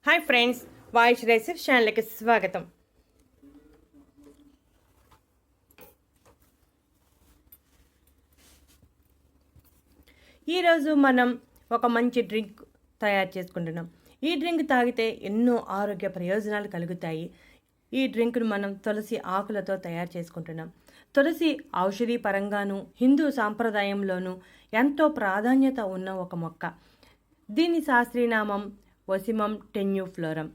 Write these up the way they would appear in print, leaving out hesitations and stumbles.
Hi friends, వాయిష్ recipe ఛానల్కి స్వాగతం. ఈరోజు మనం ఒక మంచి డ్రింక్ తయారు చేసుకుంటున్నాం. ఈ డ్రింక్ తాగితే ఎన్నో ఆరోగ్య ప్రయోజనాలు కలుగుతాయి. ఈ డ్రింక్ను మనం తులసి ఆకులతో తయారు చేసుకుంటున్నాం. తులసి ఔషధీ పరంగాను హిందూ సాంప్రదాయంలోనూ ఎంతో ప్రాధాన్యత ఉన్న ఒక మొక్క. దీని శాస్త్రీయనామం వసిమం టెన్యూఫ్లోరం.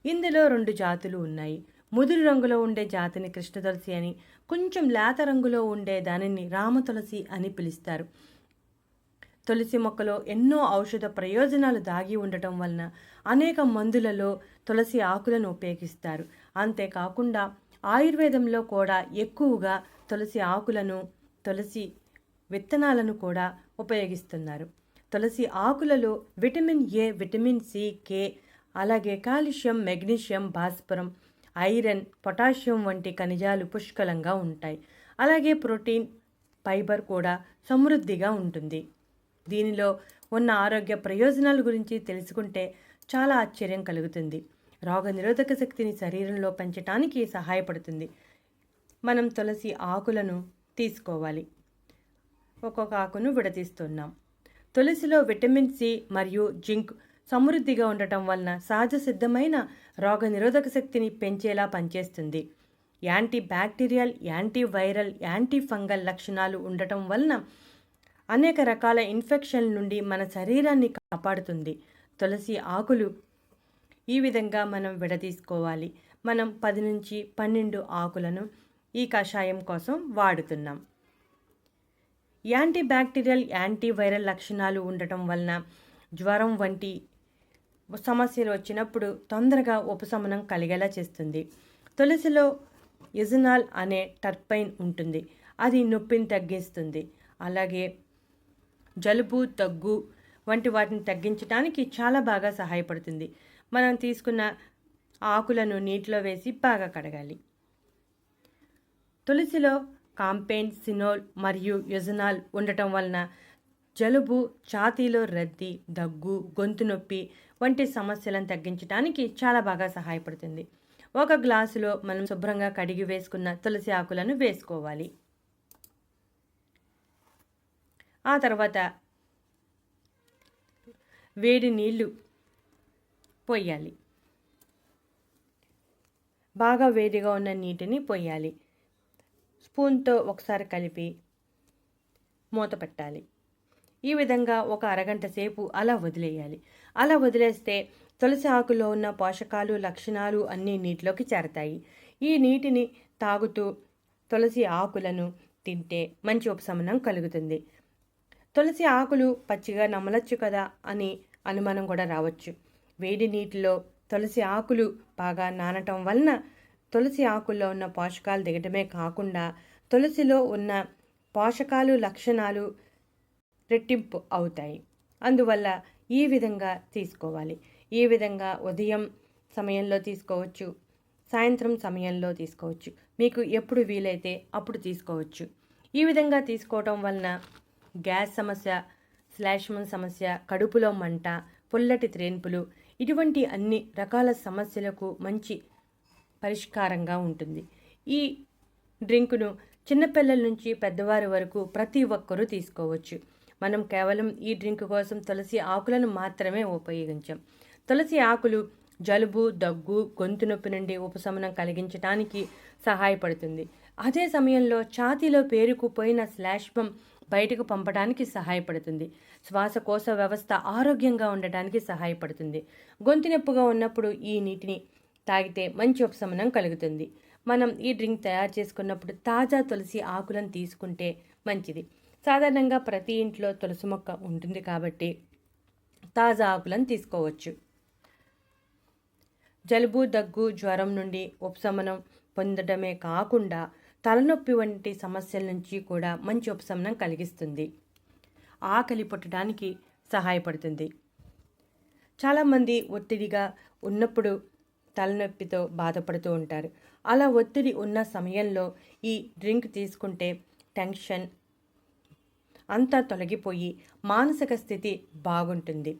ఇందులో 2 జాతులు ఉన్నాయి. ముదురు రంగులో ఉండే జాతిని కృష్ణ తులసి అని, కొంచెం లేత రంగులో ఉండే దానిని రామ తులసి అని పిలుస్తారు. తులసి మొక్కలో ఎన్నో ఔషధ ప్రయోజనాలు దాగి ఉండటం వలన అనేక మందులలో తులసి ఆకులను ఉపయోగిస్తారు. అంతేకాకుండా ఆయుర్వేదంలో కూడా ఎక్కువగా తులసి ఆకులను, తులసి విత్తనాలను కూడా ఉపయోగిస్తున్నారు. తులసి ఆకులలో విటమిన్ ఏ, విటమిన్ సి, కే, అలాగే కాల్షియం, మెగ్నీషియం, భాస్వరం, ఐరన్, పొటాషియం వంటి ఖనిజాలు పుష్కలంగా ఉంటాయి. అలాగే ప్రోటీన్, ఫైబర్ కూడా సమృద్ధిగా ఉంటుంది. దీనిలో ఉన్న ఆరోగ్య ప్రయోజనాల గురించి తెలుసుకుంటే చాలా ఆశ్చర్యం కలుగుతుంది. రోగనిరోధక శక్తిని శరీరంలో పెంచడానికి సహాయపడుతుంది. మనం తులసి ఆకులను తీసుకోవాలి. ఒక్కొక్క ఆకును విడదీస్తున్నాం. తులసిలో విటమిన్ సి మరియు జింక్ సమృద్ధిగా ఉండటం వలన సహజ సిద్ధమైన రోగనిరోధక శక్తిని పెంచేలా పనిచేస్తుంది. Anti bacterial, anti viral, anti fungal లక్షణాలు ఉండటం వలన అనేక రకాల ఇన్ఫెక్షన్ల నుండి మన శరీరాన్ని కాపాడుతుంది. తులసి ఆకులు ఈ విధంగా మనం విడదీసుకోవాలి. మనం 10 నుంచి 12 ఆకులను ఈ కషాయం కోసం వాడుతున్నాం. యాంటీ బ్యాక్టీరియల్, యాంటీ వైరల్ లక్షణాలు ఉండటం వలన జ్వరం వంటి సమస్యలు వచ్చినప్పుడు తొందరగా ఉపశమనం కలిగేలా చేస్తుంది. తులసిలో ఇజనాల్ అనే టర్పైన్ ఉంటుంది. అది నొప్పిని తగ్గిస్తుంది. అలాగే జలుబు, దగ్గు వంటి వాటిని తగ్గించడానికి చాలా బాగా సహాయపడుతుంది. మనం తీసుకున్న ఆకులను నీటిలో వేసి బాగా కడగాలి. తులసిలో కాంపెయిన్, సినోల్ మరియు యుజనాల్ ఉండటం వలన జలుబు, ఛాతీలో రద్దీ, దగ్గు, గొంతు నొప్పి వంటి సమస్యలను తగ్గించడానికి చాలా బాగా సహాయపడుతుంది. ఒక గ్లాసులో మనం శుభ్రంగా కడిగి వేసుకున్న తులసి ఆకులను వేసుకోవాలి. ఆ తర్వాత వేడి నీళ్లు పోయాలి. బాగా వేడిగా ఉన్న నీటిని పోయాలి. స్పూన్తో ఒకసారి కలిపి మూత పెట్టాలి. ఈ విధంగా ఒక అరగంట సేపు అలా వదిలేయాలి. అలా వదిలేస్తే తులసి ఆకులో ఉన్న పోషకాలు, లక్షణాలు అన్నీ నీటిలోకి చేరతాయి. ఈ నీటిని తాగుతూ తులసి ఆకులను తింటే మంచి ఉపశమనం కలుగుతుంది. తులసి ఆకులు పచ్చిగా నమలచ్చు కదా అని అనుమానం కూడా రావచ్చు. వేడి నీటిలో తులసి ఆకులు బాగా నానటం వలన తులసి ఆకుల్లో ఉన్న పోషకాలు దిగటమే కాకుండా తులసిలో ఉన్న పోషకాలు, లక్షణాలు రెట్టింపు అవుతాయి. అందువల్ల ఈ విధంగా తీసుకోవాలి. ఈ విధంగా ఉదయం సమయంలో తీసుకోవచ్చు, సాయంత్రం సమయంలో తీసుకోవచ్చు. మీకు ఎప్పుడు వీలైతే అప్పుడు తీసుకోవచ్చు. ఈ విధంగా తీసుకోవటం వలన గ్యాస్ సమస్య, శ్లేష్మం సమస్య, కడుపులో మంట, పుల్లటి త్రేన్పులు ఇటువంటి అన్ని రకాల సమస్యలకు మంచి పరిష్కారంగా ఉంటుంది. ఈ డ్రింకును చిన్నపిల్లల నుంచి పెద్దవారి వరకు ప్రతి ఒక్కరూ తీసుకోవచ్చు. మనం కేవలం ఈ డ్రింక్ కోసం తులసి ఆకులను మాత్రమే ఉపయోగించాం. తులసి ఆకులు జలుబు, దగ్గు, గొంతు నొప్పి నుండి ఉపశమనం కలిగించడానికి సహాయపడుతుంది. అదే సమయంలో ఛాతీలో పేరుకుపోయిన శ్లేష్మం బయటకు పంపడానికి సహాయపడుతుంది. శ్వాసకోశ వ్యవస్థ ఆరోగ్యంగా ఉండటానికి సహాయపడుతుంది. గొంతు నొప్పిగా ఉన్నప్పుడు ఈ నీటిని తాగితే మంచి ఉపశమనం కలుగుతుంది. మనం ఈ డ్రింక్ తయారు చేసుకున్నప్పుడు తాజా తులసి ఆకులను తీసుకుంటే మంచిది. సాధారణంగా ప్రతి ఇంట్లో తులసి మొక్క ఉంటుంది కాబట్టి తాజా ఆకులను తీసుకోవచ్చు. జలుబు, దగ్గు, జ్వరం నుండి ఉపశమనం పొందడమే కాకుండా తలనొప్పి వంటి సమస్యల నుంచి కూడా మంచి ఉపశమనం కలిగిస్తుంది. ఆకలి పుట్టడానికి సహాయపడుతుంది. చాలామంది ఒత్తిడిగా ఉన్నప్పుడు తలనొప్పితో బాధపడుతూ ఉంటారు. అలా ఒత్తిడి ఉన్న సమయంలో ఈ డ్రింక్ తీసుకుంటే టెన్షన్ అంతా తొలగిపోయి మానసిక స్థితి బాగుంటుంది.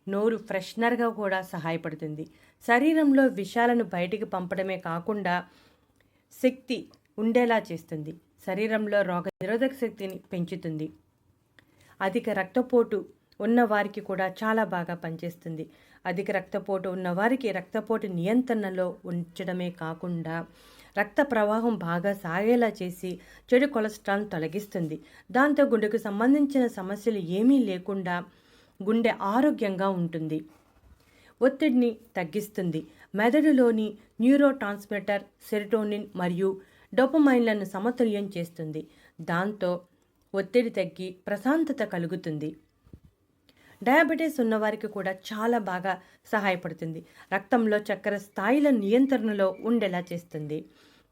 నోరు ఫ్రెషనర్గా కూడా సహాయపడుతుంది. శరీరంలో విషాలను బయటికి పంపడమే కాకుండా శక్తి ఉండేలా చేస్తుంది. శరీరంలో రోగ నిరోధక శక్తిని పెంచుతుంది. అధిక రక్తపోటు ఉన్నవారికి కూడా చాలా బాగా పనిచేస్తుంది. అధిక రక్తపోటు ఉన్నవారికి రక్తపోటు నియంత్రణలో ఉంచడమే కాకుండా రక్త ప్రవాహం బాగా సాగేలా చేసి చెడు కొలెస్ట్రాల్ను తొలగిస్తుంది. దాంతో గుండెకు సంబంధించిన సమస్యలు ఏమీ లేకుండా గుండె ఆరోగ్యంగా ఉంటుంది. ఒత్తిడిని తగ్గిస్తుంది. మెదడులోని న్యూరో ట్రాన్స్మిటర్ సెరోటోనిన్ మరియు డోపమైన్లను సమతుల్యం చేస్తుంది. దాంతో ఒత్తిడి తగ్గి ప్రశాంతత కలుగుతుంది. డయాబెటీస్ ఉన్నవారికి కూడా చాలా బాగా సహాయపడుతుంది. రక్తంలో చక్కెర స్థాయిల నియంత్రణలో ఉండేలా చేస్తుంది.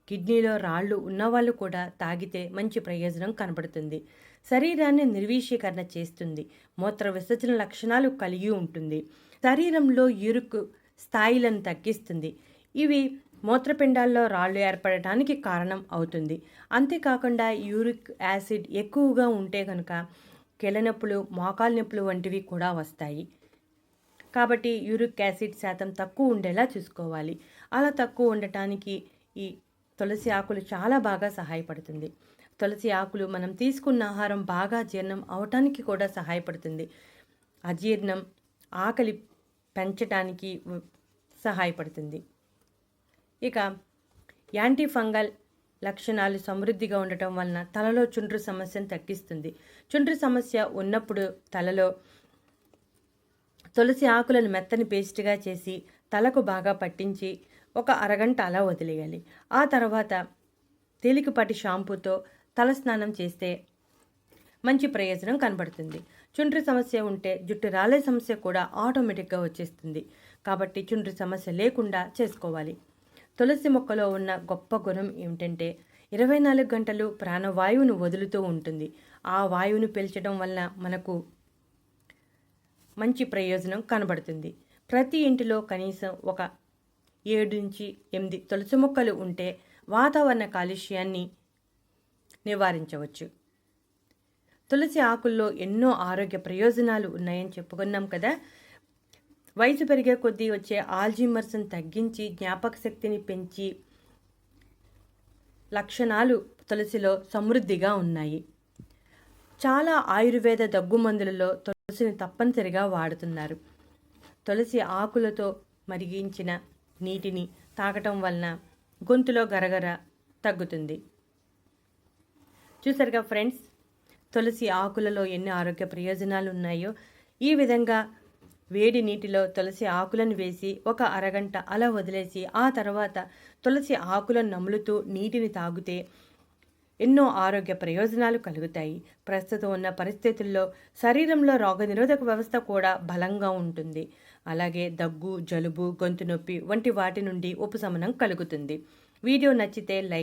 కిడ్నీలో రాళ్ళు ఉన్నవాళ్ళు కూడా తాగితే మంచి ప్రయోజనం కనబడుతుంది. శరీరాన్ని నిర్వీషీకరణ చేస్తుంది. మూత్ర విసర్జన లక్షణాలు కలిగి ఉంటుంది. శరీరంలో యూరిక్ స్థాయిలను తగ్గిస్తుంది. ఇవి మూత్రపిండాల్లో రాళ్ళు ఏర్పడటానికి కారణం అవుతుంది. అంతేకాకుండా యూరిక్ యాసిడ్ ఎక్కువగా ఉంటే కనుక కీళ్ళనొప్పులు, మోకాలు నొప్పులు వంటివి కూడా వస్తాయి. కాబట్టి యూరిక్ యాసిడ్ శాతం తక్కువ ఉండేలా చూసుకోవాలి. అలా తక్కువ ఉండటానికి ఈ తులసి ఆకులు చాలా బాగా సహాయపడుతుంది. తులసి ఆకులు మనం తీసుకున్న ఆహారం బాగా జీర్ణం అవటానికి కూడా సహాయపడుతుంది. అజీర్ణం, ఆకలి పెంచడానికి సహాయపడుతుంది. ఇక యాంటీ ఫంగల్ లక్షణాలు సమృద్ధిగా ఉండటం వలన తలలో చుండ్రు సమస్యను తగ్గిస్తుంది. చుండ్రు సమస్య ఉన్నప్పుడు తలలో తులసి ఆకులను మెత్తని పేస్ట్గా చేసి తలకు బాగా పట్టించి ఒక అరగంట అలా వదిలేయాలి. ఆ తర్వాత తేలికపాటి షాంపూతో తల స్నానం చేస్తే మంచి ప్రయోజనం కనబడుతుంది. చుండ్రు సమస్య ఉంటే జుట్టు రాలే సమస్య కూడా ఆటోమేటిక్గా వచ్చేస్తుంది. కాబట్టి చుండ్రు సమస్య లేకుండా చేసుకోవాలి. తులసి మొక్కలో ఉన్న గొప్ప గుణం ఏమిటంటే 24 గంటలు ప్రాణవాయువును వదులుతూ ఉంటుంది. ఆ వాయువును పీల్చడం వల్ల మనకు మంచి ప్రయోజనం కనబడుతుంది. ప్రతి ఇంటిలో కనీసం ఒక 7 నుంచి 8 తులసి మొక్కలు ఉంటే వాతావరణ కాలుష్యాన్ని నివారించవచ్చు. తులసి ఆకుల్లో ఎన్నో ఆరోగ్య ప్రయోజనాలు ఉన్నాయని చెప్పుకున్నాం కదా. వయసు పెరిగే కొద్దీ వచ్చే ఆల్జీమర్స్ని తగ్గించి జ్ఞాపక శక్తిని పెంచి లక్షణాలు తులసిలో సమృద్ధిగా ఉన్నాయి. చాలా ఆయుర్వేద దగ్గుమందులలో తులసిని తప్పనిసరిగా వాడుతున్నారు. తులసి ఆకులతో మరిగించిన నీటిని తాగటం వలన గొంతులో గరగర తగ్గుతుంది. చూసారుగా ఫ్రెండ్స్, తులసి ఆకులలో ఎన్ని ఆరోగ్య ప్రయోజనాలు ఉన్నాయో. ఈ విధంగా వేడి నీటిలో తులసి ఆకులను వేసి ఒక అరగంట అలా వదిలేసి ఆ తర్వాత తులసి ఆకులను నములుతూ నీటిని తాగితే ఎన్నో ఆరోగ్య ప్రయోజనాలు కలుగుతాయి. ప్రస్తుతం ఉన్న పరిస్థితుల్లో శరీరంలో రోగనిరోధక వ్యవస్థ కూడా బలంగా ఉంటుంది. అలాగే దగ్గు, జలుబు, గొంతు నొప్పి వంటి వాటి నుండి ఉపశమనం కలుగుతుంది. వీడియో నచ్చితే లైక్